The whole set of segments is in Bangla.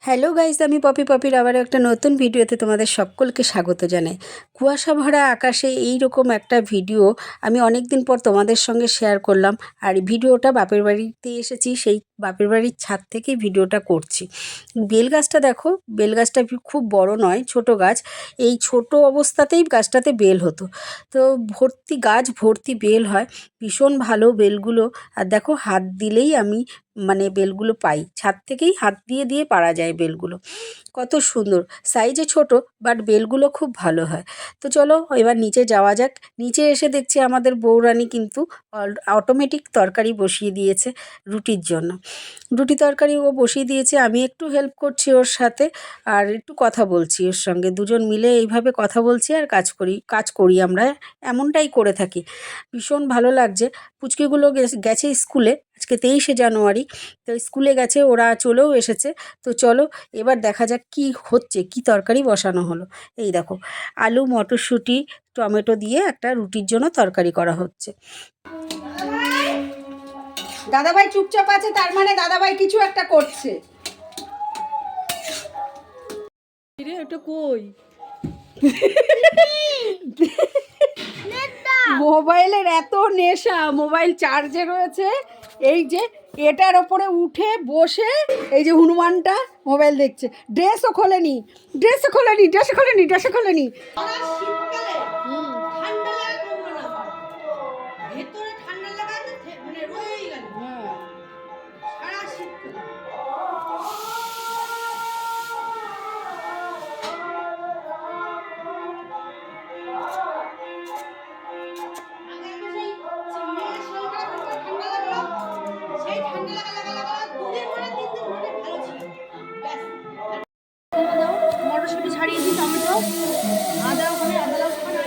হ্যালো গাইস, আমি পপির আবার একটা নতুন ভিডিওতে তোমাদের সকলকে স্বাগত জানাই। কুয়াশা ভরা আকাশে এই রকম একটা ভিডিও আমি অনেক দিন পর তোমাদের সঙ্গে শেয়ার করলাম। আর ভিডিওটা বাপের বাড়িতে এসেছি, সেই বাপের বাড়ির ছাদ থেকেই ভিডিওটা করছি। বেল গাছটা দেখো, বেল গাছটা খুব বড় নয়, ছোট গাছ। এই ছোট অবস্থাতেই গাছটাতে বেল হতো, তো ভর্তি গাছ ভর্তি বেল হয়, ভীষণ ভালো বেলগুলো। আর দেখো, হাত দিলেই আমি বেলগুলো পাই, ছাদ থেকেই হাত দিয়ে দিয়ে পারা যায় বেলগুলো। কত সুন্দর, সাইজে ছোট, বাট বেলগুলো খুব ভালো হয়। তো চলো এবার নিচে যাওয়া যাক। নিচে এসে দেখছি আমাদের বউরানী কিন্তু অটোমেটিক তরকারি বসিয়ে দিয়েছে রুটির জন্য। রুটি তরকারি ও বসিয়ে দিয়েছে, আমি একটু হেল্প করছি ওর সাথে, আর একটু কথা বলছি ওর সঙ্গে। দুজন মিলে এইভাবে কথা বলছি আর কাজ করি আমরা, এমনটাই করে থাকি। ভীষণ ভালো লাগছে। পুচকিগুলো গেছে স্কুলে, আজকে 23শে জানুয়ারি, তো স্কুলে গেছে, ওরা চলেও এসেছে। তো চলো এবার দেখা যাক কি হচ্ছে, কি তরকারি বসানো হলো। এই দেখো, আলু মটরশুঁটি টমেটো দিয়ে একটা রুটির জন্য তরকারি করা হচ্ছে। দাদাভাই চুপচাপ আছে, তার মানে দাদাভাই কিছু একটা করছে। এটা কই মোবাইলের এত নেশা, মোবাইল চার্জে রয়েছে, এই যে এটার ওপরে উঠে বসে এই যে হনুমানটা মোবাইল দেখছে। ড্রেসও খোলেনি, ড্রেসও খোলেনি, ড্রেসও খোলেনি, ড্রেসও খোলেনি। মটরশুঁটি ছাড়িয়ে দিই, টমেটো, আদা ওখানে, আদা ওখানে,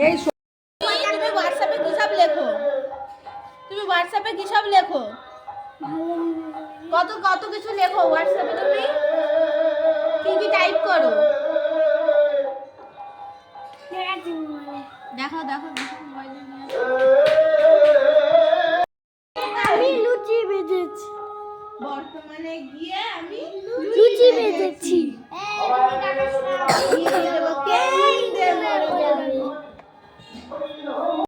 এই তুমি হোয়াটসঅ্যাপে কি সব লেখো? তুমি হোয়াটসঅ্যাপে কি সব লেখো? কত কত কিছু লেখো হোয়াটসঅ্যাপে। তুমি কি কি টাইপ করো? দেখো দেখো দেখো মোবাইলে নিয়ে। আমি লুচি ভেজেছি, বর্তমানে গিয়ে আমি লুচি ভেজেছি।